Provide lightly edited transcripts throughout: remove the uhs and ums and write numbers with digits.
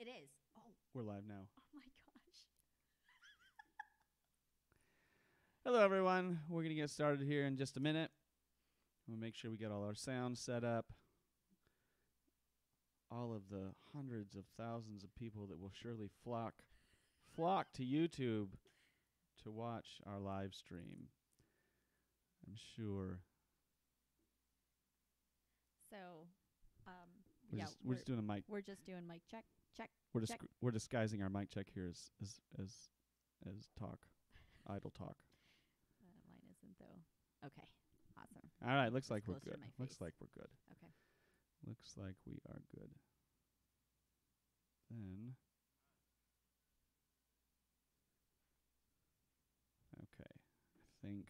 It is. Oh. We're live now. Oh my gosh. Hello, everyone. We're going to get started here in just a minute. We'll make sure we get all our sound set up. All of the hundreds of thousands of people that will surely flock to YouTube to watch our live stream. I'm sure. So, We're just doing a mic. We're just doing mic check. We're disguising our mic check here as talk, idle talk. Mine isn't though. Okay, awesome. All right, looks like we're closer to good. my Looks face. like we're good. Okay. Looks like we are good. Then, okay, I think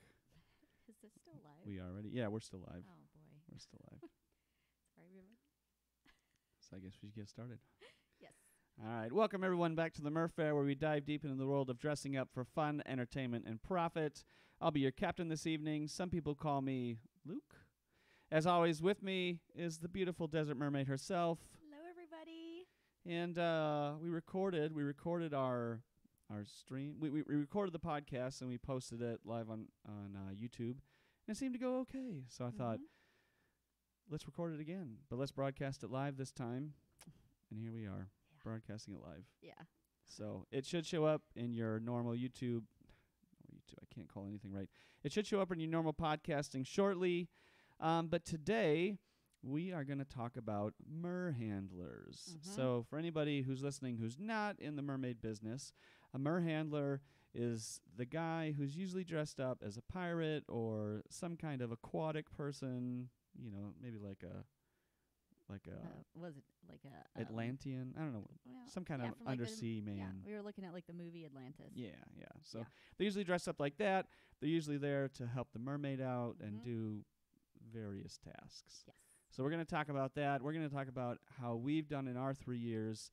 Is this still live? we are ready. Yeah, we're still live. Oh boy. We're still live. Sorry, everybody. So I guess we should get started. Yes. All right. Welcome, everyone, back to the Mer Fair, where we dive deep into the world of dressing up for fun, entertainment, and profit. I'll be your captain this evening. Some people call me Luke. As always, with me is the beautiful desert mermaid herself. Hello, everybody. And we recorded our stream. We recorded the podcast, and we posted it live on YouTube. And it seemed to go okay. So I thought, let's record it again. But let's broadcast it live this time. And here we are. Yeah. Broadcasting it live. Yeah. So it should show up in your normal YouTube. I can't call anything right. It should show up in your normal podcasting shortly. But today we are going to talk about mer-handlers. So for anybody who's listening who's not in the mermaid business, a mer-handler is the guy who's usually dressed up as a pirate or some kind of aquatic person. You know, maybe like a was it like a Atlantean? I don't know. Well, some kind of from, like, undersea man. Yeah, we were looking at like the movie Atlantis. Yeah. So Yeah. they usually dress up like that. They're usually there to help the mermaid out and do various tasks. Yes. So we're going to talk about that. We're going to talk about how we've done in our 3 years.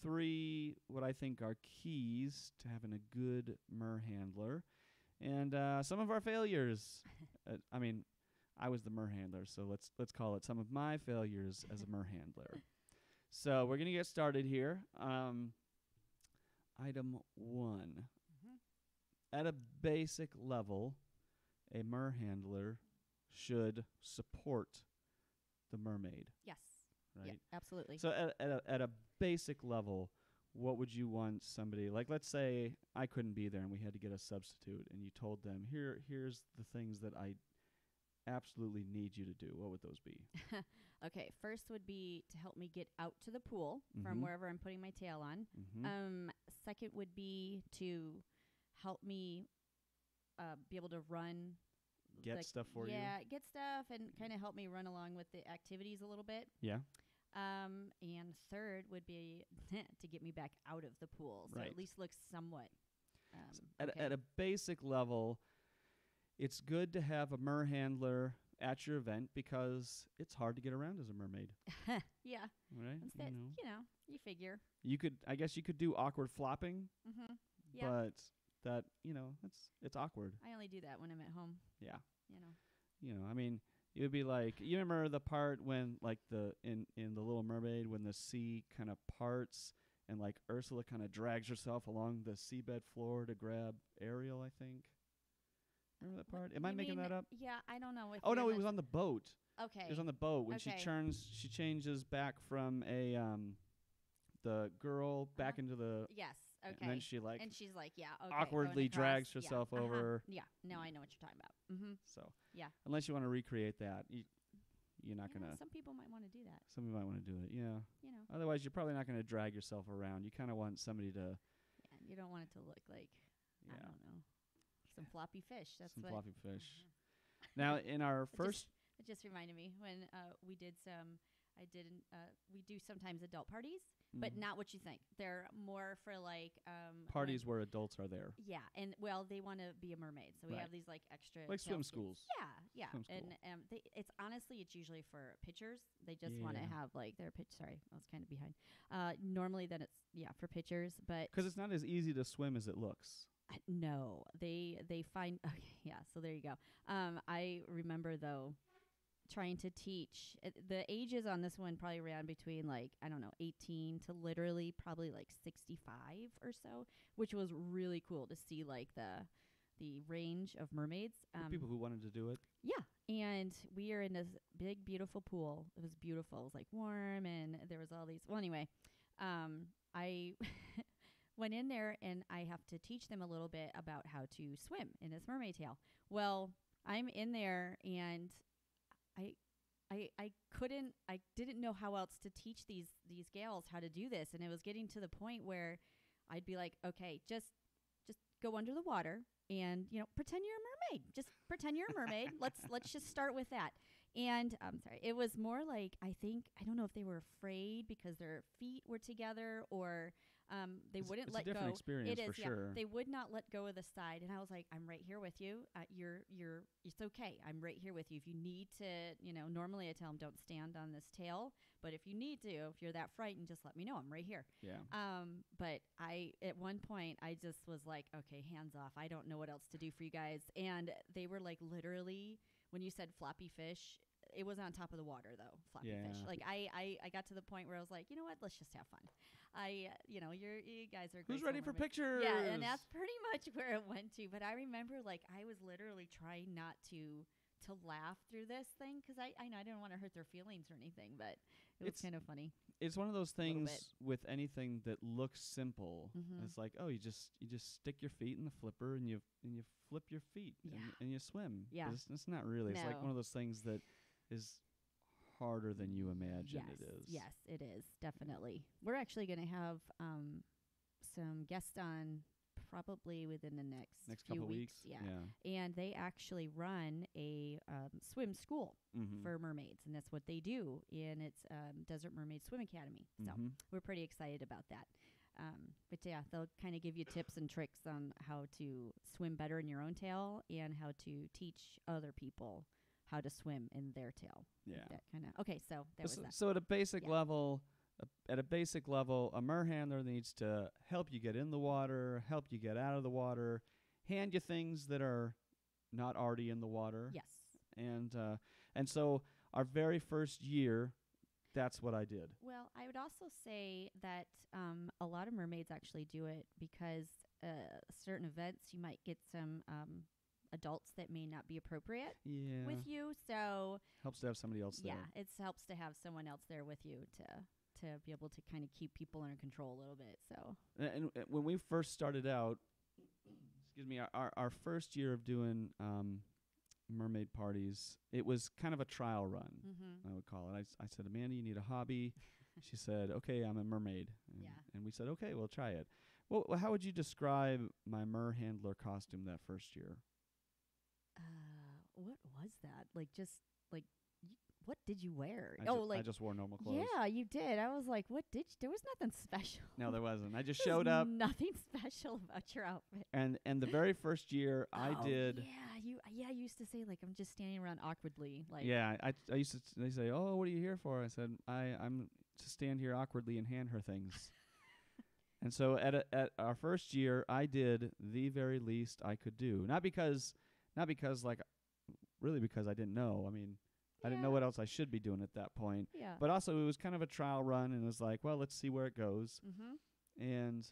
3 what I think are keys to having a good mer-handler. And some of our failures. I was the mer-handler, so let's call it some of my failures as a mer-handler. So we're going to get started here. Item 1. At a basic level, a mer-handler should support the mermaid. Yes. Right? Yeah, absolutely. So at a basic level, what would you want somebody, like let's say I couldn't be there and we had to get a substitute and you told them, here's the things that I absolutely need you to do. What would those be? Okay, first would be to help me get out to the pool from wherever I'm putting my tail on. Second would be to help me be able to run. Get stuff for you? Yeah, get stuff and kind of help me run along with the activities a little bit. Yeah. And third would be to get me back out of the pool. So Right. at least looks somewhat. At a basic level, it's good to have a mer-handler at your event because it's hard to get around as a mermaid. Yeah. Right? Instead, you figure. I guess you could do awkward flopping, Yeah. but that, it's awkward. I only do that when I'm at home, Yeah. It would be like, you remember the part when, like, in The Little Mermaid, when the sea kind of parts and, like, Ursula kind of drags herself along the seabed floor to grab Ariel, I think? Remember that part? Am I making that up? Yeah, I don't know. Oh, no, it was on the boat. Okay. It was on the boat when Okay. she changes back from the girl back into the... Yes. Okay. And then she, like, and she's like, yeah, okay, awkwardly going across. drags herself Yeah. over. Yeah. No, I know what you're talking about. Mm-hmm. So, Yeah. unless you want to recreate that, you're not going to... Some people might want to do that. Some people might want to do it, yeah. You know. Otherwise, you're probably not going to drag yourself around. You kind of want somebody to... Yeah, you don't want it to look like, I don't know, some floppy fish. That's some what. floppy fish. Now, in our first... It just reminded me when we did we do sometimes adult parties, but not what you think. They're more for like... parties where adults are there. Yeah, and well, they want to be a mermaid, so we have these like extra... Like swim schools. Yeah. Swim school. And it's usually for pitchers. They just want to have like their pitch... Sorry, I was kind of behind. Normally then it's, for pitchers, but... Because it's not as easy to swim as it looks. No, they find... Okay, yeah, so there you go. I remember, though, trying to teach. The ages on this one probably ran between like, I don't know, 18 to literally probably like 65 or so, which was really cool to see like the range of mermaids. People who wanted to do it. Yeah. And we are in this big, beautiful pool. It was beautiful. It was like warm, and there was all these. Well, anyway, I went in there and I have to teach them a little bit about how to swim in this mermaid tail. Well, I'm in there and I didn't know how else to teach these gals how to do this, and it was getting to the point where I'd be like, okay, just go under the water and pretend you're a mermaid. Just pretend you're a mermaid. Let's just start with that. And sorry, it was more like I don't know if they were afraid because their feet were together or they wouldn't let go. It's a different experience for sure. They would not let go of the side, and I was like, I'm right here with you. It's okay. I'm right here with you. If you need to, normally I tell them don't stand on this tail, but if you need to, if you're that frightened, just let me know. I'm right here. Yeah. But at one point I just was like, okay, hands off. I don't know what else to do for you guys. And they were like, literally, when you said floppy fish, it was on top of the water though. Floppy fish. Like I got to the point where I was like, you know what? Let's just have fun. You guys are. Who's ready for pictures? Yeah, and that's pretty much where it went to. But I remember like I was literally trying not to laugh through this thing because I didn't want to hurt their feelings or anything, but it was kind of funny. It's one of those things with anything that looks simple. Mm-hmm. It's like, oh, you just stick your feet in the flipper and you flip your feet and you swim. Yeah, it's not really. It's like one of those things that is harder than you imagine it is. Yes, it is, definitely. We're actually going to have some guests on probably within the next few couple weeks. Yeah. And they actually run a swim school for mermaids, and that's what they do. And it's Desert Mermaid Swim Academy. So we're pretty excited about that. But yeah, they'll kind of give you tips and tricks on how to swim better in your own tail and how to teach other people how to swim in their tail. Yeah. That kind of. Okay, so that was that. So at a basic level, a mer-handler needs to help you get in the water, help you get out of the water, hand you things that are not already in the water. Yes. And so our very first year, that's what I did. Well, I would also say that a lot of mermaids actually do it because certain events you might get some adults that may not be appropriate with you. So helps to have somebody else there. Yeah, it helps to have someone else there with you to be able to kind of keep people under control a little bit. So and when we first started out, our first year of doing mermaid parties, it was kind of a trial run. I would call it. I said, Amanda, you need a hobby. She said, okay, I'm a mermaid. And we said, okay, we'll try it. Well, how would you describe my mer-handler costume that first year? What was that? What did you wear? I just wore normal clothes. Yeah, you did. I was like, there was nothing special. No, there wasn't. I just showed up. Nothing special about your outfit. And the very first year I did. Yeah, you used to say like I'm just standing around awkwardly. Like I used to. They say, oh, what are you here for? I said, I'm to stand here awkwardly and hand her things. And so at our first year, I did the very least I could do. Not because really because I didn't know. I mean, I didn't know what else I should be doing at that point. Yeah. But also it was kind of a trial run, and it was like, well, let's see where it goes. And,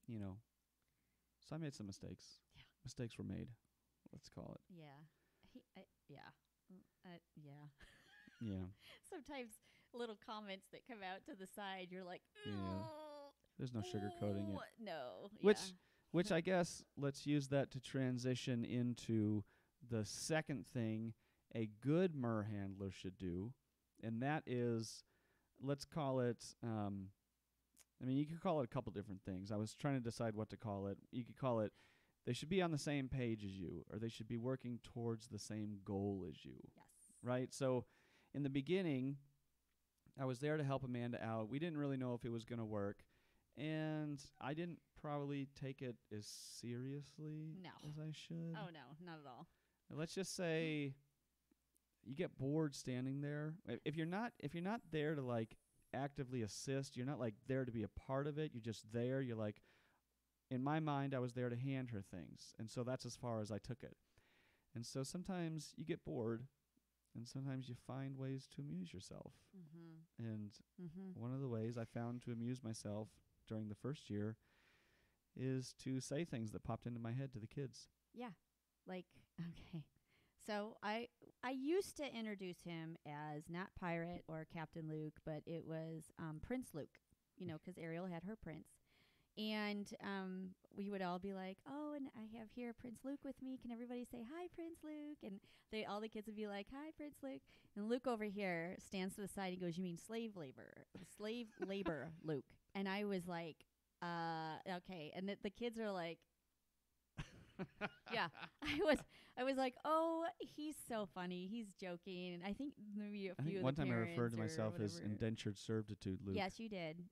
so I made some mistakes. Yeah. Mistakes were made. Let's call it. Yeah. Yeah. Yeah. Sometimes little comments that come out to the side, you're like, yeah. There's no sugarcoating it. No. Which I guess let's use that to transition into the second thing a good mer-handler should do, and that is, let's call it, you could call it a couple different things. I was trying to decide what to call it. You could call it, they should be on the same page as you, or they should be working towards the same goal as you. Yes. Right? So in the beginning, I was there to help Amanda out. We didn't really know if it was going to work, and I didn't probably take it as seriously as I should. Oh, no, not at all. Let's just say you get bored standing there. If you're not there to like actively assist, you're not like there to be a part of it. You're just there. You're like, in my mind, I was there to hand her things, and so that's as far as I took it. And so sometimes you get bored, and and sometimes you find ways to amuse yourself. And one of the ways I found to amuse myself during the first year is to say things that popped into my head to the kids. Yeah. Like, okay. So I used to introduce him as not Pirate or Captain Luke, but it was Prince Luke, you know, 'cause Ariel had her prince. And we would all be like, oh, and I have here Prince Luke with me. Can everybody say, hi, Prince Luke? And all the kids would be like, hi, Prince Luke. And Luke over here stands to the side and goes, you mean slave labor, Luke. And I was like, okay. And the kids are like, yeah. I was like, oh, he's so funny. He's joking. And I think maybe a few of one the time I parents referred to or myself as whatever. indentured servitude, Luke. Yes, you did.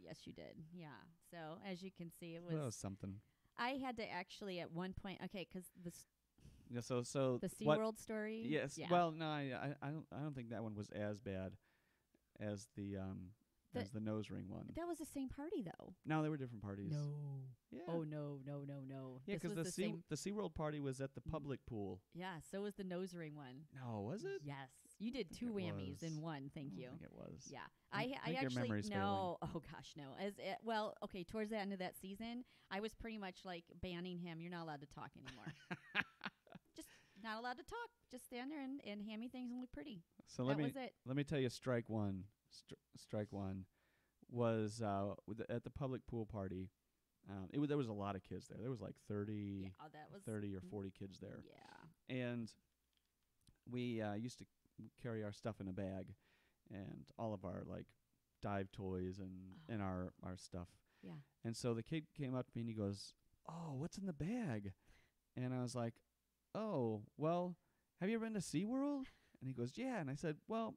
Yes, you did. Yeah. So as you can see, That was something. I had to actually at one point, okay, 'cause Yeah, so the SeaWorld story. Yes. Yeah. Well, no, I don't think that one was as bad as the nose ring one. That was the same party though. No, they were different parties. No. Yeah. Oh no. Yeah, This because was the SeaWorld party was at the public pool. Yeah, so was the nose ring one. No, was it? Yes. You did two whammies in one. Thank you. I think it was. Yeah. I I think your actually memory's no. Oh gosh, no. Well, okay, towards the end of that season, I was pretty much like banning him. You're not allowed to talk anymore. Just not allowed to talk. Just stand there and hand me things and look pretty. So that was it. Let me tell you, strike one was at the public pool party. There was a lot of kids there. There was like 30 or 40 kids there. Yeah. And we used to carry our stuff in a bag, and all of our like dive toys and our stuff. Yeah. And so the kid came up to me and he goes, "Oh, what's in the bag?" And I was like, "Oh, well, have you ever been to SeaWorld?" And he goes, "Yeah." And I said, "Well,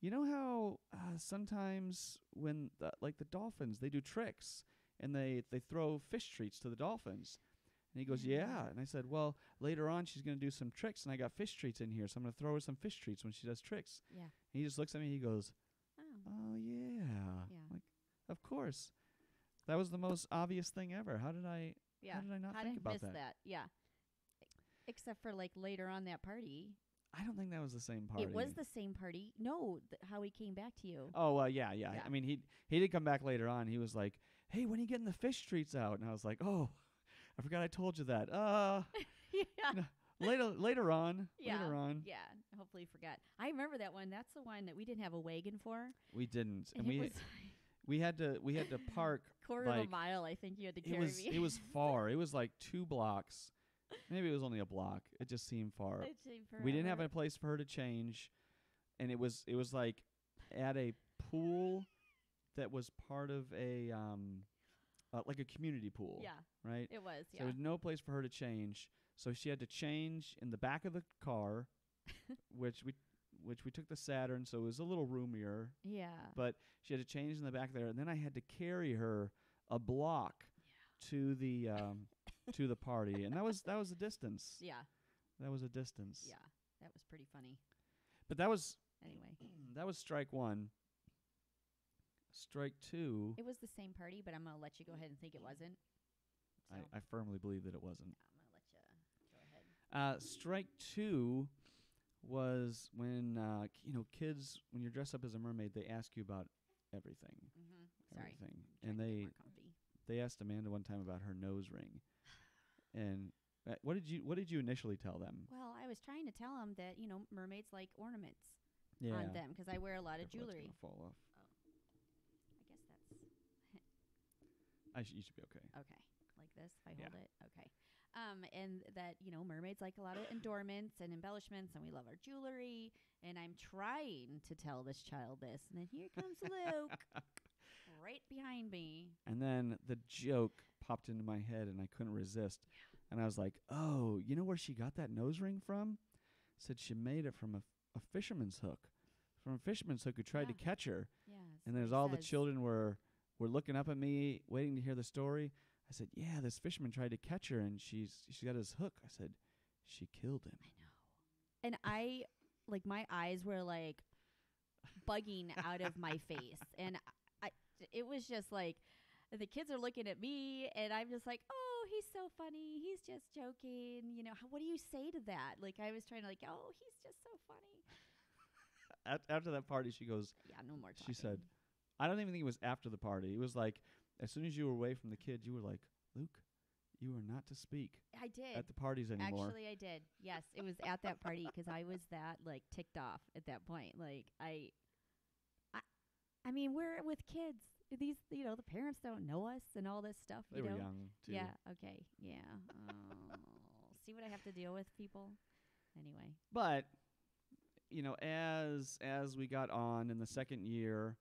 you know how sometimes when the dolphins, they do tricks and they throw fish treats to the dolphins." And he goes, "Yeah." And I said, "Well, later on she's going to do some tricks, and I got fish treats in here, so I'm going to throw her some fish treats when she does tricks." Yeah. And he just looks at me and he goes, Oh. "Oh, yeah." Yeah. Like, of course. That was the most obvious thing ever. How did I not think about miss that? Yeah. Except for like later on that party. I don't think that was the same party. It was the same party. No, how he came back to you. Oh, yeah. I mean, he did come back later on. He was like, "Hey, when are you getting the fish treats out?" And I was like, "Oh, I forgot I told you that." Yeah. Later on. Yeah. Later on. Yeah. Hopefully you forgot. I remember that one. That's the one that we didn't have a wagon for. We didn't. And we had to park quarter of a mile, I think you had to carry me. It was far. It was like 2 blocks. Maybe it was only a block. It just seemed far. It seemed forever. We didn't have a place for her to change, and it was like at a pool that was part of a like a community pool. Yeah. Right? It was, So there was no place for her to change. So she had to change in the back of the car, which we took the Saturn, so it was a little roomier. Yeah. But she had to change in the back there, and then I had to carry her a block to the party, and that was a distance. Yeah. That was a distance. Yeah. That was pretty funny. But that was anyway. That was strike one. Strike two. It was the same party, but I'm gonna let you go ahead and think it wasn't. So I firmly believe that it wasn't. I'm gonna let you go ahead. Strike two was when kids, when you're dressed up as a mermaid, they ask you about everything. Sorry. Everything. I'm And trying to get more comfy. they asked Amanda one time about her nose ring. And what did you initially tell them? Well, I was trying to tell them that mermaids like ornaments Yeah. on them because I wear a lot of Careful, jewelry. that's gonna fall off. I guess You should be okay. okay. Like this, if I hold it, okay. And that mermaids like a lot of adornments and embellishments, and we love our jewelry. And I'm trying to tell this child this, and then here comes Luke, right behind me. And then the joke popped into my head, and I couldn't resist. And I was like, "Oh, you know where she got that nose ring from?" Said she made it from a fisherman's hook, from a fisherman's hook who tried to catch her. Yeah. And there's all the children were looking up at me, waiting to hear the story. I said, "Yeah, this fisherman tried to catch her, and she got his hook." I said, "She killed him." I know. And I, like, my eyes were like bugging out of my face, and it was just like the kids are looking at me, and I'm just like, "Oh, he's so funny. He's just joking." What do you say to that? Like, I was trying to oh, he's just so funny. after that party, she goes, Yeah, no more talking. she said, I don't even think it was after the party. It was like, as soon as you were away from the kids, you were like, Luke, you are not to speak I did. at the parties anymore. Actually, I did. Yes, it was at that party because I was that like ticked off at that point. Like I mean, we're with kids. These, the parents don't know us and all this stuff. They were young, too. Yeah. Okay. Yeah. See what I have to deal with, people. Anyway. But, as we got on in the second year,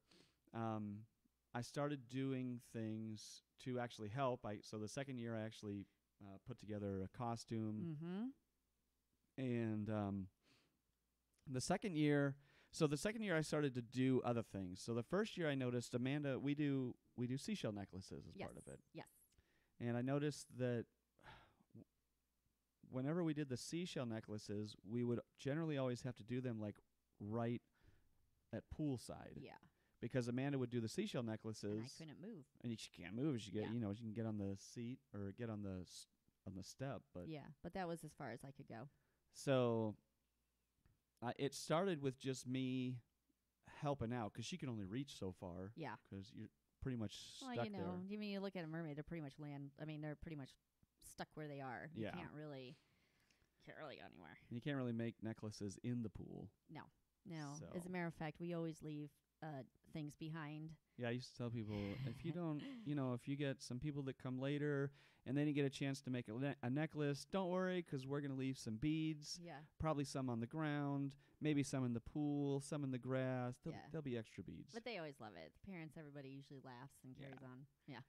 I started doing things to actually help. So the second year, I actually put together a costume. Mm-hmm. And the second year, I started to do other things. So the first year I noticed, Amanda, we do seashell necklaces as part of it. Yes. And I noticed that whenever we did the seashell necklaces, we would generally always have to do them like right at poolside. Yeah. Because Amanda would do the seashell necklaces. And I couldn't move. And she can't move. She can get on the seat or get on the step. But but that was as far as I could go. So it started with just me helping out because she can only reach so far. Yeah. Because you're pretty much stuck there. I mean, you look at a mermaid, they're pretty much they're pretty much stuck where they are. You can't really go anywhere. And you can't really make necklaces in the pool. No. So. As a matter of fact, we always leave things behind. Yeah, I used to tell people, if you don't, if you get some people that come later and then you get a chance to make a necklace, don't worry, because we're going to leave some beads. Yeah. Probably some on the ground, maybe some in the pool, some in the grass. There'll be extra beads. But they always love it. The parents, everybody usually laughs and carries on. Yeah.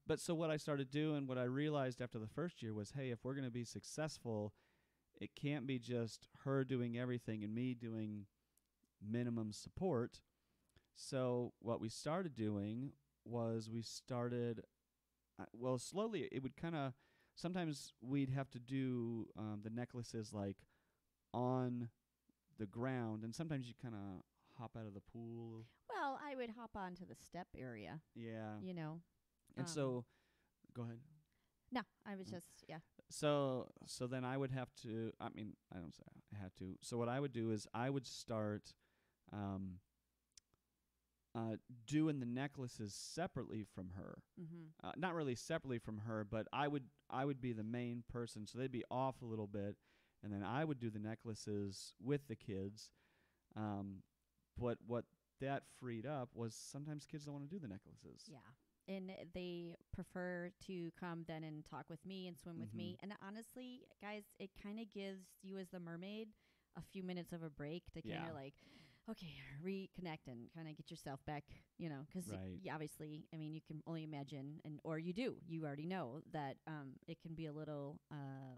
But so what I started doing, what I realized after the first year was, hey, if we're going to be successful, it can't be just her doing everything and me doing minimum support. So what we started doing was slowly it would kind of, sometimes we'd have to do the necklaces like on the ground, and sometimes you kind of hop out of the pool. Well, I would hop onto the step area. Yeah. And so, go ahead. No, I was just, yeah. So then I would have to, I don't say I had to. So what I would do is I would start doing the necklaces separately from her. Mm-hmm. Not really separately from her, but I would be the main person, so they'd be off a little bit, and then I would do the necklaces with the kids. But what that freed up was sometimes kids don't want to do the necklaces. Yeah. And they prefer to come then and talk with me and swim with me. And honestly, guys, it kind of gives you as the mermaid a few minutes of a break to kind of like, okay, reconnect and kind of get yourself back, because obviously, you can only imagine, or you already know that it can be a little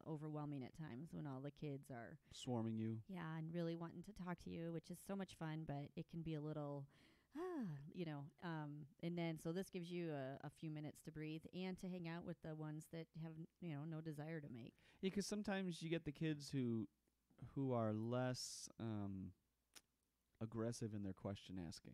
overwhelming at times when all the kids are swarming you. Yeah, and really wanting to talk to you, which is so much fun, but it can be a little... and then so this gives you a few minutes to breathe and to hang out with the ones that have no desire to make. Yeah, because sometimes you get the kids who are less aggressive in their question asking.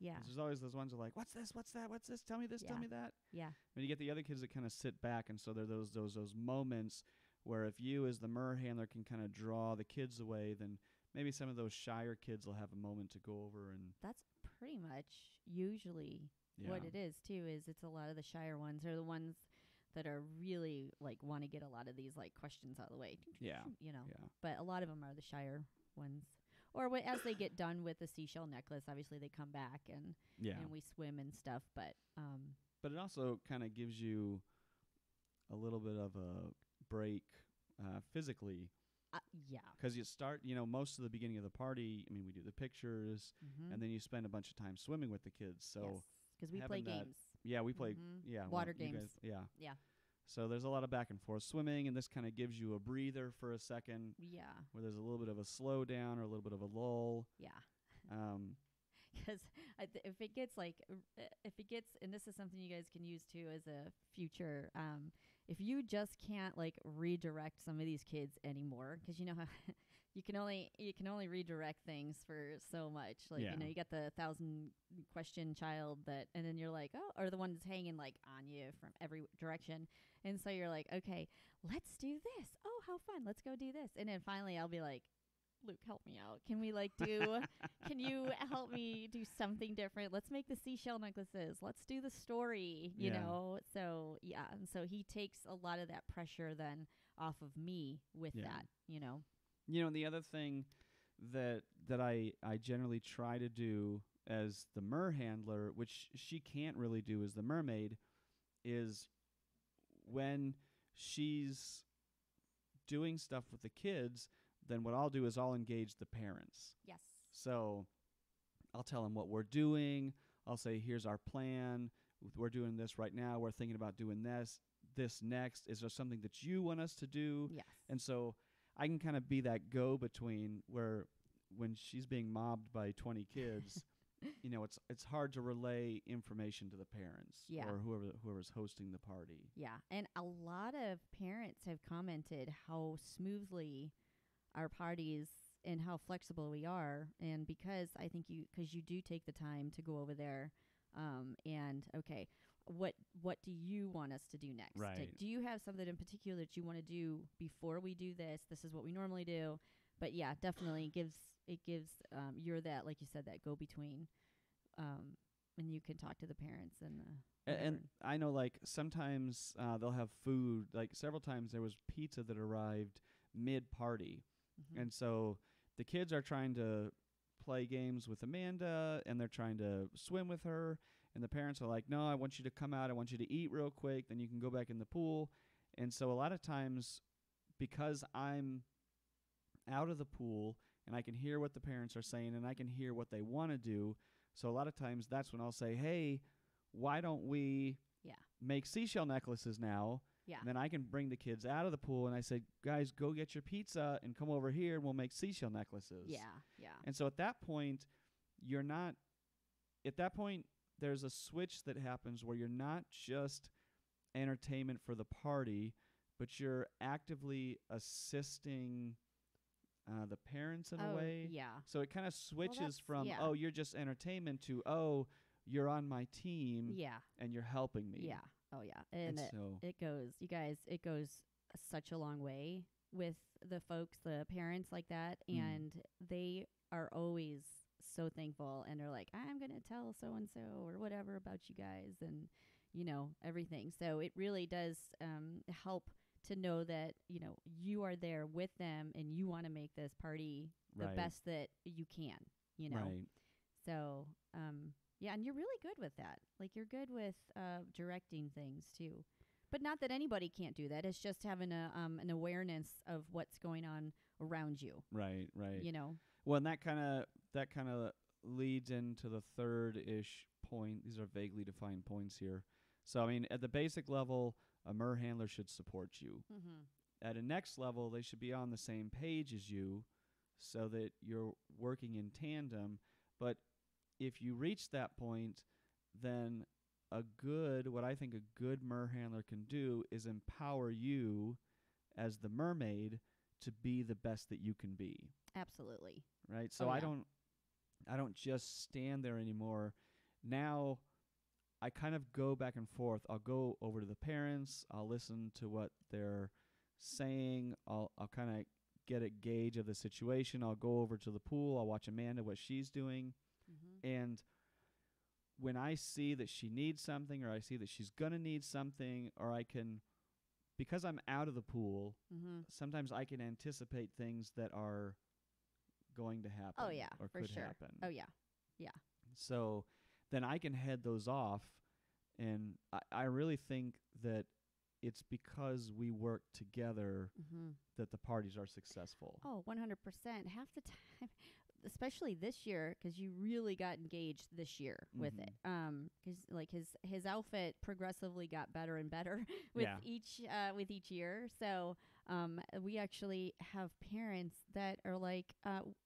Yeah. There's always those ones who are like, what's this? What's that? What's this? Tell me this. Tell me that. Yeah. And you get the other kids that kind of sit back, and so there are those moments where if you as the Mer-Handler can kind of draw the kids away, then maybe some of those shyer kids will have a moment to go over and. That's pretty much usually what it is too. Is it's a lot of the shyer ones are the ones that are really like want to get a lot of these like questions out of the way. Yeah. But a lot of them are the shyer ones. Or as they get done with the seashell necklace, obviously they come back and we swim and stuff. But it also kind of gives you a little bit of a break physically. Yeah. Because you start, most of the beginning of the party, we do the pictures, and then you spend a bunch of time swimming with the kids. So because we play games. Yeah, we play. Water games. Yeah. So there's a lot of back and forth swimming, and this kind of gives you a breather for a second. Yeah. Where there's a little bit of a slowdown or a little bit of a lull. Yeah. Because if it gets, and this is something you guys can use too as a future, if you just can't redirect some of these kids anymore, because you know how you can only redirect things for so much. You got the 1,000-question child and then you're like, oh, or the one that's hanging on you from every direction, and so you're like, okay, let's do this. Oh, how fun! Let's go do this, and then finally I'll be like, Luke, help me out. Can we like do, can you help me do something different? Let's make the seashell necklaces. Let's do the story, you know? So, yeah. And so he takes a lot of that pressure then off of me with that, you know? You know, the other thing that I generally try to do as the Mer-Handler, which she can't really do as the mermaid, is when she's doing stuff with the kids, then what I'll do is I'll engage the parents. Yes. So I'll tell them what we're doing. I'll say, here's our plan. We're doing this right now. We're thinking about doing this next. Is there something that you want us to do? Yes. And so I can kind of be that go-between where when she's being mobbed by 20 kids, you know, it's hard to relay information to the parents or whoever's hosting the party. Yeah. And a lot of parents have commented how smoothly our parties and how flexible we are. And because I think because you do take the time to go over there and, okay, what do you want us to do next? Right. Like, do you have something in particular that you want to do before we do this? This is what we normally do. But yeah, definitely gives you're that, like you said, that go between, and you can talk to the parents and I know, like, sometimes they'll have food. Like, several times there was pizza that arrived mid-party. Mm-hmm. And so the kids are trying to play games with Amanda, and they're trying to swim with her. And the parents are like, no, I want you to come out. I want you to eat real quick. Then you can go back in the pool. And so a lot of times, because I'm out of the pool and I can hear what the parents are saying and I can hear what they want to do, so a lot of times that's when I'll say, hey, why don't we make seashell necklaces now? Yeah. And then I can bring the kids out of the pool, and I say, guys, go get your pizza and come over here, and we'll make seashell necklaces. Yeah, yeah. And so at that point, there's a switch that happens where you're not just entertainment for the party, but you're actively assisting the parents in a way. Yeah. So it kind of switches from, oh, you're just entertainment to, oh, you're on my team. Yeah. And you're helping me. Yeah. Oh, yeah. And it goes, you guys, it goes such a long way with the folks, the parents like that. And they are always so thankful. And they're like, I'm going to tell so-and-so or whatever about you guys and, you know, everything. So it really does help to know that, you know, you are there with them and you want to make this party the best that you can, you know. Right. So, yeah, and you're really good with that. Like, you're good with directing things too. But not that anybody can't do that. It's just having an awareness of what's going on around you. Right, right. You know. Well, and that kind of leads into the third-ish point. These are vaguely defined points here. So, I mean, at the basic level, a Mer-Handler should support you. Mm-hmm. At a next level, they should be on the same page as you so that you're working in tandem. But if you reach that point, then what I think a good Mer-Handler can do is empower you as the mermaid to be the best that you can be. Absolutely. Right? So I don't just stand there anymore. Now I kind of go back and forth. I'll go over to the parents. I'll listen to what they're saying. I'll kind of get a gauge of the situation. I'll go over to the pool. I'll watch Amanda, what she's doing. Mm-hmm. And when I see that she needs something, or I see that she's going to need something, or because I'm out of the pool, sometimes I can anticipate things that are going to happen. Oh, yeah, or for could sure. happen. Oh, yeah, yeah. So then I can head those off, and I really think that it's because we work together that the parties are successful. Oh, 100%. Half the time, especially this year, because you really got engaged this year with it. Because like his outfit progressively got better and better with each year. So we actually have parents that are like,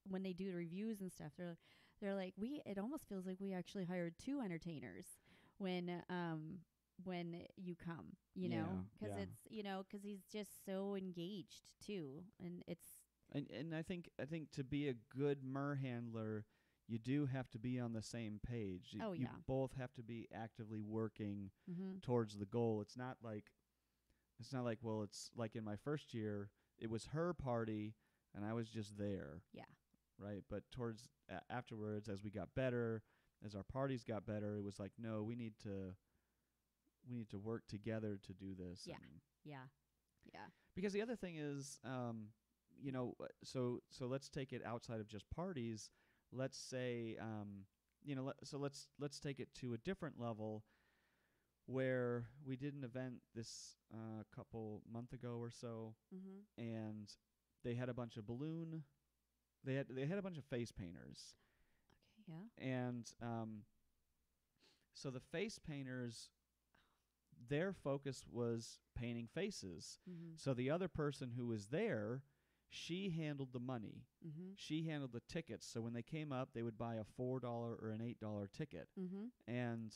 when they do the reviews and stuff, they're like, it almost feels like we actually hired 2 entertainers when you come, you know, because it's, you know, because he's just so engaged too, and it's. And I think to be a good Mer-Handler, you do have to be on the same page. You both have to be actively working towards the goal. It's not like, well, it's like in my first year, it was her party. and I was just there. Yeah. Right. But towards afterwards, as we got better, as our parties got better, it was like, no, we need to work together to do this. Yeah. And Yeah. Yeah. because the other thing is, so let's take it outside of just parties. Let's say, let's take it to a different level, where we did an event this couple month ago or so, and they had a bunch of balloon. They had a bunch of face painters. Okay. Yeah. And so the face painters, their focus was painting faces. So the other person who was there, she handled the money. She handled the tickets. So when they came up, they would buy a $4 or an $8 ticket. And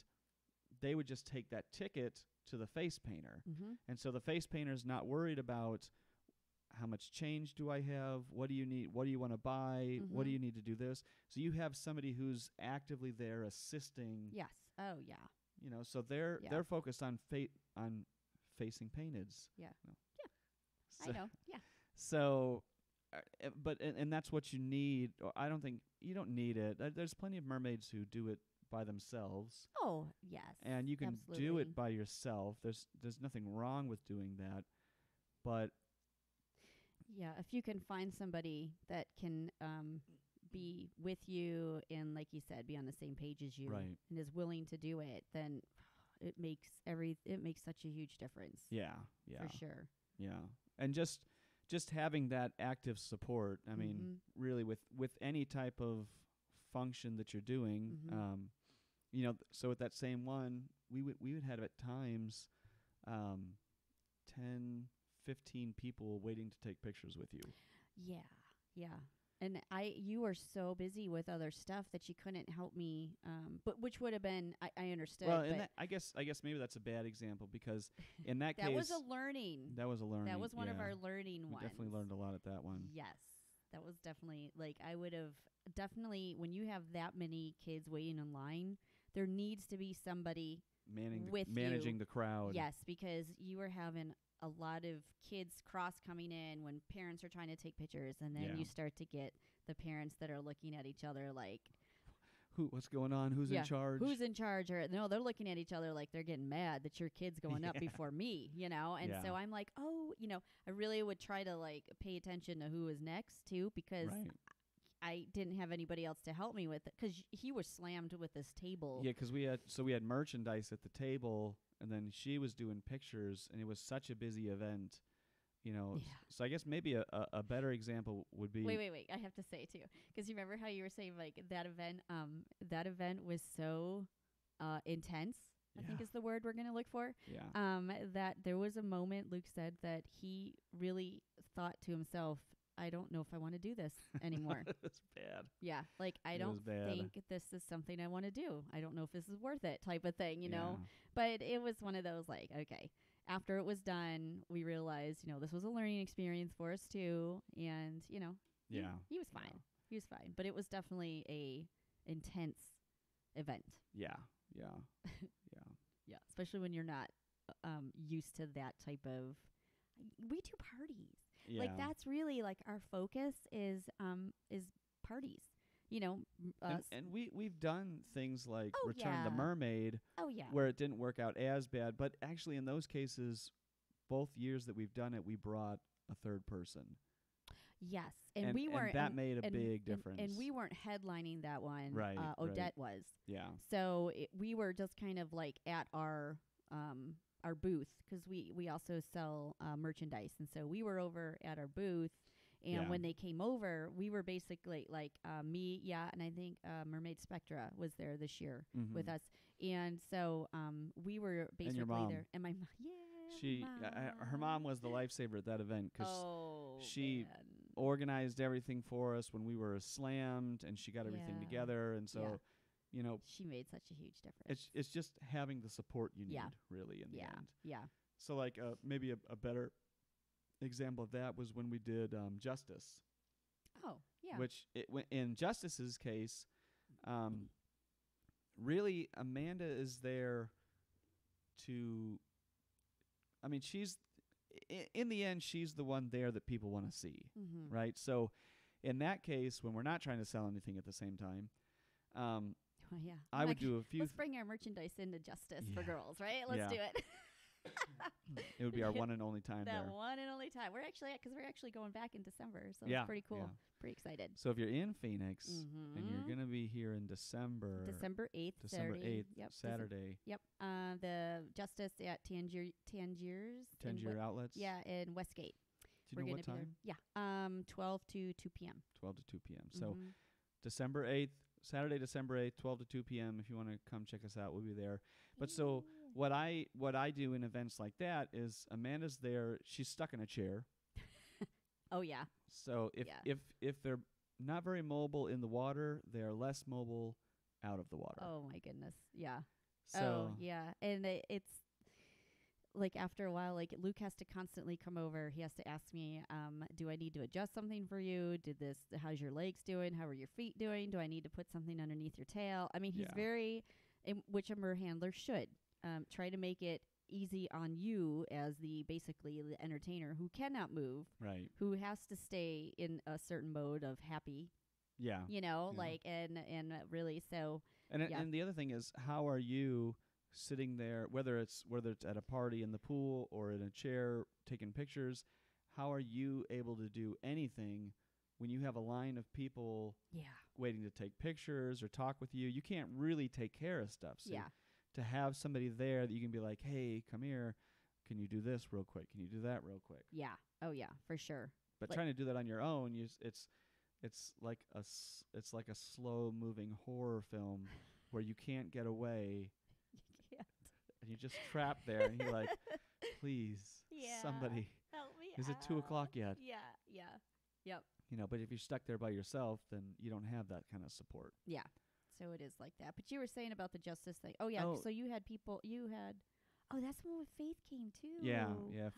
they would just take that ticket to the face painter. And so the face painter's not worried about how much change do I have? What do you need? What do you want to buy? What do you need to do this? So you have somebody who's actively there assisting. Yes. Oh, yeah. So they're focused on facing painteds. Yeah. No. Yeah. I know. Yeah. So, but that's what you need. Or I don't think you don't need it. There's plenty of mermaids who do it by themselves. Oh, yes. And you can do it by yourself. There's nothing wrong with doing that, but. Yeah, if you can find somebody that can be with you and, like you said, be on the same page as you, right, and is willing to do it, then it makes such a huge difference. Yeah, yeah, for sure. Yeah, and just having that active support. I mean, really, with any type of function that you're doing, so with that same one, we would have at times 10, 15 people waiting to take pictures with you. Yeah, yeah. And you were so busy with other stuff that you couldn't help me. But which would have been, I understood. Well, and I guess maybe that's a bad example, because in that that case, was a learning. That was a learning. That was one of our learning ones. We definitely learned a lot at that one. Yes, that was definitely, like, I would have definitely, when you have that many kids waiting in line, there needs to be somebody managing the crowd. Yes, because you were having a lot of kids cross coming in when parents are trying to take pictures, and then you start to get the parents that are looking at each other like, what's going on? Who's in charge? Who's in charge? Or no, they're looking at each other like they're getting mad that your kid's going up before me, And so I'm like, I really would try to, like, pay attention to who was next too, because I didn't have anybody else to help me with it, because he was slammed with this table. Yeah, because we had merchandise at the table, and then she was doing pictures, and it was such a busy event, So I guess maybe a better example would be. Wait. I have to say too, because you remember how you were saying, like, that event was so intense. I think is the word we're going to look for. Yeah. That there was a moment, Luke said, that he really thought to himself, I don't know if I want to do this anymore. It's bad. Yeah. Like, I don't think this is something I want to do. I don't know if this is worth it, type of thing, you know? But it was one of those, like, okay, after it was done, we realized, this was a learning experience for us too. And, he was fine. Yeah. He was fine. But it was definitely a intense event. Yeah. Yeah. Especially when you're not used to that type of, we do parties. Yeah. Like, that's really, like, our focus is parties, and we've done things like Return of the Mermaid. Oh, yeah. Where it didn't work out as bad. But actually, in those cases, both years that we've done it, we brought a third person. Yes. And we weren't. And that made a big difference. And we weren't headlining that one. Right. Odette was. Yeah. So we were just kind of, like, at our booth, because we also sell merchandise, and so we were over at our booth, and when they came over, we were basically like me, and I think Mermaid Spectra was there this year with us, and so we were basically there. And my her mom was the lifesaver at that event, because she organized everything for us when we were slammed, and she got everything together, and so. She made such a huge difference. It's just having the support you need, really, in the end. Yeah. So, like, maybe a better example of that was when we did Justice. Oh, yeah. Which, in Justice's case, really, Amanda is there to... I mean, in the end, she's the one there that people want to see, Mm-hmm. right? So in that case, when we're not trying to sell anything at the same time, Well, yeah. I would do a few. Let's bring our merchandise into Justice for Yeah. girls, right? Let's Yeah. do it. It would be our one and only time that there. one and only time. We're actually going back in December, so Yeah, it's pretty cool. yeah. Pretty excited. So if you're in Phoenix Mm-hmm. and you're going to be here in December, December 8th, December Saturday. 8th, Yep. Saturday, Yep. The Justice at Tangiers. in Tangier Outlets. Yeah, in Westgate. Do you know We're what gonna time? be there. Yeah. 12 to 2 p.m. 12 to 2 p.m. So Mhm. December 8th, Saturday, December 8th, 12 to 2 p.m. If you want to come check us out, we'll be there. But so what I do in events like that is Amanda's there. She's stuck in a chair. Oh yeah. So if they're not very mobile in the water, they're less mobile out of the water. Oh my goodness. Yeah. So yeah. And it's like after a while, like Luke has to constantly come over. He has to ask me, do I need to adjust something for you? How's your legs doing? How are your feet doing? Do I need to put something underneath your tail? I mean, he's very, which a Mer-Handler should, try to make it easy on you as basically the entertainer who cannot move, right. who has to stay in a certain mode of happy, Yeah. like, and really, so. And the other thing is, how are you sitting there, whether it's at a party in the pool or in a chair taking pictures, how are you able to do anything when you have a line of people waiting to take pictures or talk with you? You can't really take care of stuff. So to have somebody there that you can be like, hey, come here, can you do this real quick? Can you do that real quick? Yeah. Oh yeah, for sure. But trying to do that on your own, it's like a slow moving horror film where you can't get away. And you're just trapped there, and you're like, please, somebody, help me is it 2 o'clock yet? Yeah. Yep. But if you're stuck there by yourself, then you don't have that kind of support. Yeah. So it is like that. But you were saying about the Justice thing. Oh, yeah. Oh. So you had oh, that's the one with Faith came, too. Yeah.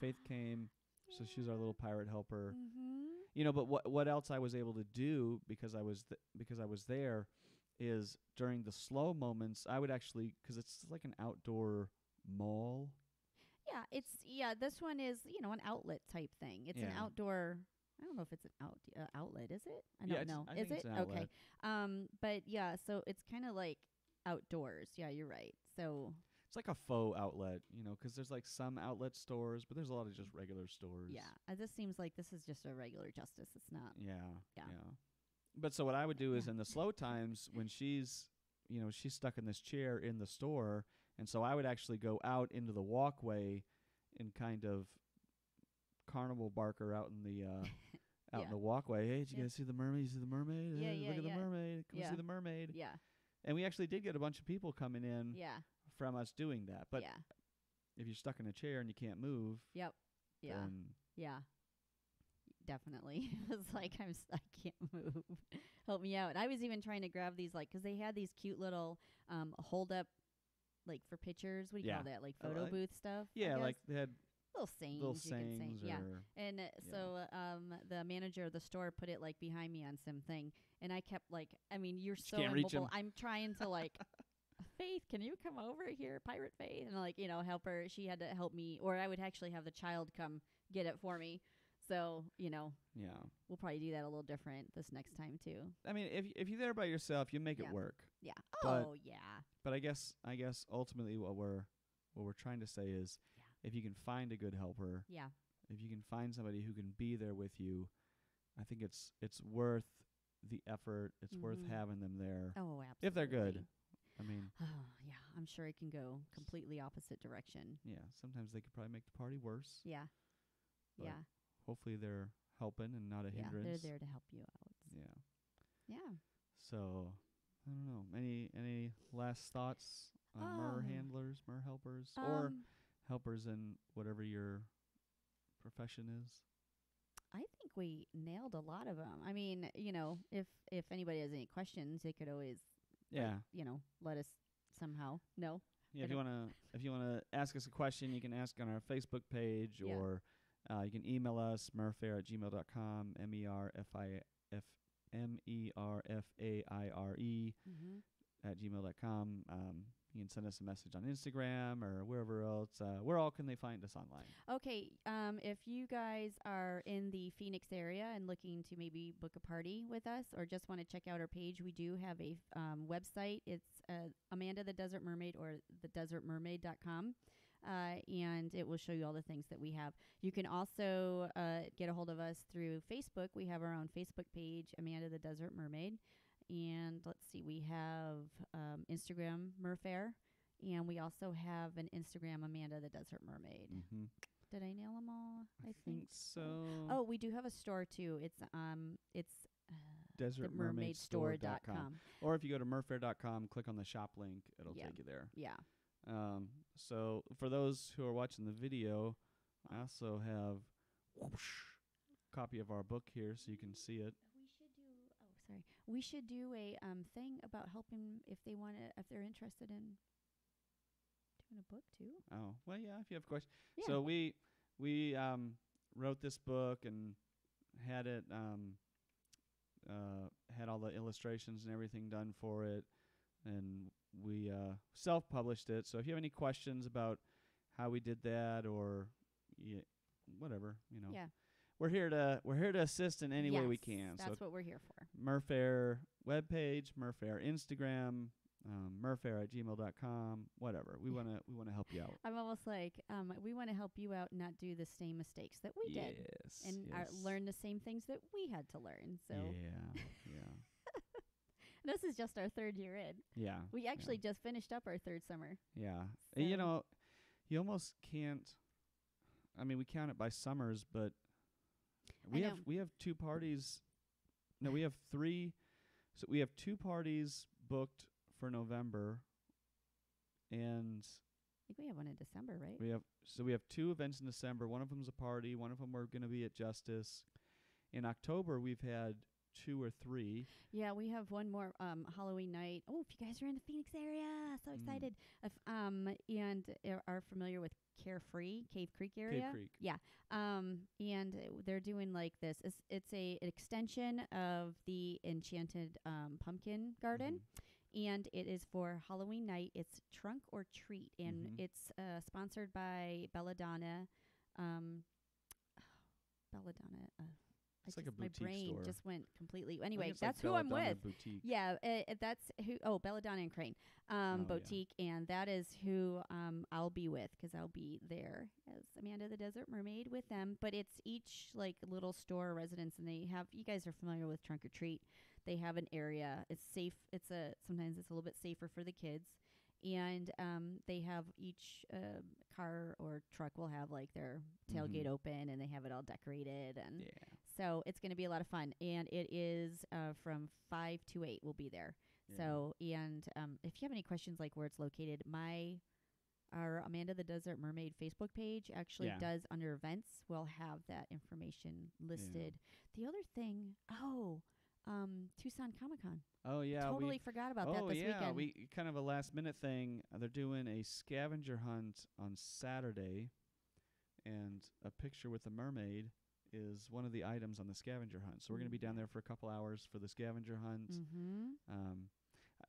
Faith came, so she's our little pirate helper. Mm-hmm. But what else I was able to do because I was there is during the slow moments, I would actually, because it's like an outdoor mall. Yeah, this one is, an outlet type thing. It's an outdoor, I don't know if it's an outlet, is it? I don't know. I think it's an outlet. Okay. But yeah, so it's kind of like outdoors. Yeah, you're right. So it's like a faux outlet, because there's like some outlet stores, but there's a lot of just regular stores. Yeah, this seems like this is just a regular Justice. It's not. Yeah. But so what I would do is in the slow times when she's stuck in this chair in the store, and so I would actually go out into the walkway and kind of carnival barker out in the in the walkway. Hey, did you guys see the mermaid? You see the mermaid? Look at the mermaid. Come see the mermaid. Yeah. And we actually did get a bunch of people coming in from us doing that. But if you're stuck in a chair and you can't move, yeah. Definitely. It's like I can't move. Help me out. And I was even trying to grab these, like, because they had these cute little hold up, like, for pictures. What do you call that? Like photo booth stuff? Yeah, like they had little sayings. And so the manager of the store put it, like, behind me on something. And I kept, like, you're so immobile. I'm trying to, like, Faith, can you come over here, Pirate Faith? And, like, help her. She had to help me. Or I would actually have the child come get it for me. So, we'll probably do that a little different this next time too. If you're there by yourself, you make it work. Yeah. But I guess ultimately what we're trying to say is, if you can find a good helper, if you can find somebody who can be there with you, I think it's worth the effort. It's worth having them there. Oh, absolutely. If they're good. I'm sure it can go completely opposite direction. Yeah, sometimes they could probably make the party worse. Yeah. But hopefully they're helping and not a hindrance. They're there to help you out. Yeah. So, I don't know. Any last thoughts on Mer-Handlers, Mer-Helpers, or helpers in whatever your profession is? I think we nailed a lot of them. If anybody has any questions, they could always let us somehow know. Yeah, if you wanna ask us a question, you can ask on our Facebook page, or you can email us merfair@gmail.com, MERFAIRE. at gmail.com. You can send us a message on Instagram or wherever else. Where all can they find us online? Okay, if you guys are in the Phoenix area and looking to maybe book a party with us or just want to check out our page, we do have a website. It's Amanda the Desert Mermaid or thedesertmermaid.com. And it will show you all the things that we have. You can also get a hold of us through Facebook. We have our own Facebook page, Amanda the Desert Mermaid. And let's see, we have Instagram, Merfair. And we also have an Instagram, Amanda the Desert Mermaid. Mm-hmm. Did I nail them all? I think so. Oh, we do have a store too. It's desertmermaidstore.com. Or if you go to merfair.com, click on the shop link, it'll take you there. Yeah. So for those who are watching the video, I also have a copy of our book here so you can see it. We should do a thing about helping if they're interested in doing a book too. Oh, well, yeah, if you have questions. Yeah. So we wrote this book and had it had all the illustrations and everything done for it, and we self-published it. So if you have any questions about how we did that or whatever, yeah. We're here to assist in any way we can. That's what we're here for. Merfair webpage, Merfair Instagram, merfair@gmail.com, whatever. We wanna help you out. I'm almost like we want to help you out and not do the same mistakes that we did, and learn the same things that we had to learn. So yeah. This is just our third year in. Yeah, we actually just finished up our third summer. Yeah, so. You almost can't. I mean, we count it by summers, but we have 2 parties. No, we have 3. So we have 2 parties booked for November, and I think we have one in December, right? We have 2 events in December. One of them's a party. One of them we're going to be at Justice. In October, we've had 2 or 3. Yeah, we have one more Halloween night. Oh, if you guys are in the Phoenix area, so excited! And are familiar with Carefree, Cave Creek area. Cave Creek. Yeah. And they're doing like this. It's an extension of the Enchanted Pumpkin Garden. And it is for Halloween night. It's Trunk or Treat. And it's sponsored by Belladonna. Belladonna. It's like a boutique my brain store. Just went completely. Anyway, like that's who I'm with. Boutique. Yeah, that's who. Oh, Belladonna and Crane Boutique, and that is who I'll be with because I'll be there as Amanda the Desert Mermaid with them. But it's each like little store or residence, and they have. You guys are familiar with Trunk or Treat. They have an area. It's safe. Sometimes it's a little bit safer for the kids. And they have each car or truck will have like their tailgate open, and they have it all decorated, and so it's going to be a lot of fun. And it is from 5 to 8. We'll be there. Yeah. So and if you have any questions like where it's located, our Amanda the Desert Mermaid Facebook page actually does under events. We'll have that information listed. The other thing, Tucson Comic-Con. Oh, yeah. Totally forgot about that this weekend. We kind of a last-minute thing. They're doing a scavenger hunt on Saturday, and a picture with a mermaid is one of the items on the scavenger hunt. So we're going to be down there for a couple hours for the scavenger hunt.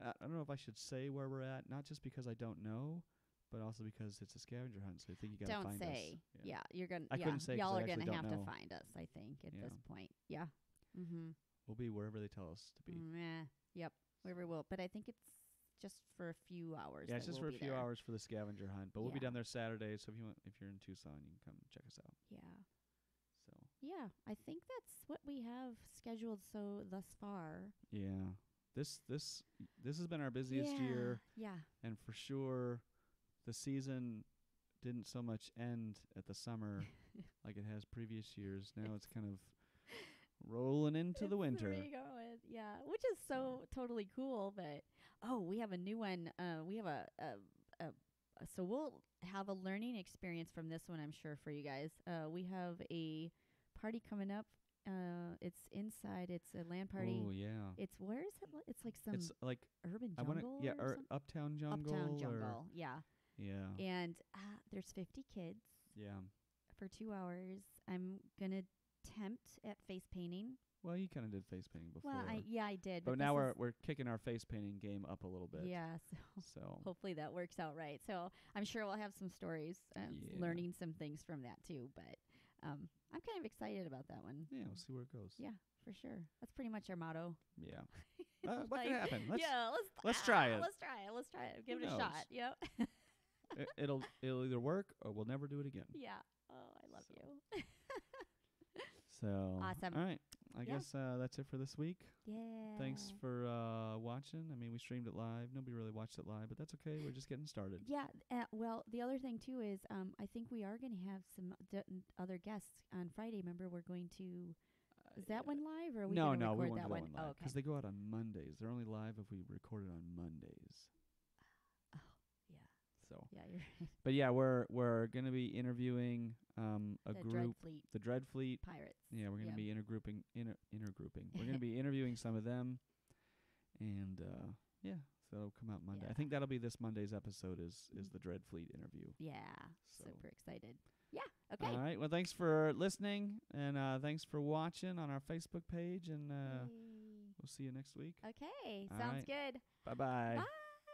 I don't know if I should say where we're at, not just because I don't know, but also because it's a scavenger hunt. So I think you got to find us. Don't say. Yeah, you're going to. I couldn't say y'all are going to have to find us, I think, at this point. Yeah. We'll be wherever they tell us to be. Yep, wherever we'll. But I think it's just for a few hours. Yeah, it's just for a few hours for the scavenger hunt. But we'll be down there Saturday, so if you're in Tucson, you can come check us out. Yeah. So. Yeah, I think that's what we have scheduled thus far. Yeah. This has been our busiest year. Yeah. And for sure, the season didn't so much end at the summer like it has previous years. Now it's kind of rolling into the winter. Yeah, which is so totally cool. But we have a new one. We have so we'll have a learning experience from this one, I'm sure, for you guys. We have a party coming up. It's inside. It's a land party. Oh yeah. Where is it? It's like some. It's like urban jungle. or Uptown Jungle. Uptown Jungle. Yeah. Yeah. And there's 50 kids. Yeah. For 2 hours, I'm gonna tempt at face painting. Well, you kind of did face painting before. Well, I did. But this now is- we're kicking our face painting game up a little bit. Yeah, So hopefully that works out right. So I'm sure we'll have some stories, Yeah. learning some things from that too. But I'm kind of excited about that one. yeah, we'll see where it goes. Yeah, for sure. That's pretty much our motto. Yeah. What Like, can happen? let's try it. Let's try it. Let's try it. Give Who it a knows? shot. Yep. It'll either work or we'll never do it again. Yeah. Oh, I love So. you. So Awesome. All right. I Yeah. guess that's it for this week. Yeah. Thanks for watching. I mean, we streamed it live. Nobody really watched it live, but that's okay. We're just getting started. Yeah. Well, the other thing too is I think we are going to have some other guests on Friday. Remember, we're going to. Is that one live, or are we No, gonna we record won't that do one? that one live Oh, because they go out on Mondays. They're only live if we record it on Mondays. Oh, yeah. So, Yeah, you're right. but yeah, we're gonna be interviewing a The group, Dread Fleet the Dread Fleet. Pirates. Yeah, we're gonna Yeah. be intergrouping. We're gonna be interviewing some of them, and yeah, so it'll come out Monday. I Yeah. think that'll be this Monday's episode. Is the Dread Fleet interview? Yeah. So. Super excited. Yeah. Okay. All right. Well, thanks for listening, and thanks for watching on our Facebook page, and Yay. we'll see you next week. Okay. All Sounds right. good. Bye-bye. Bye.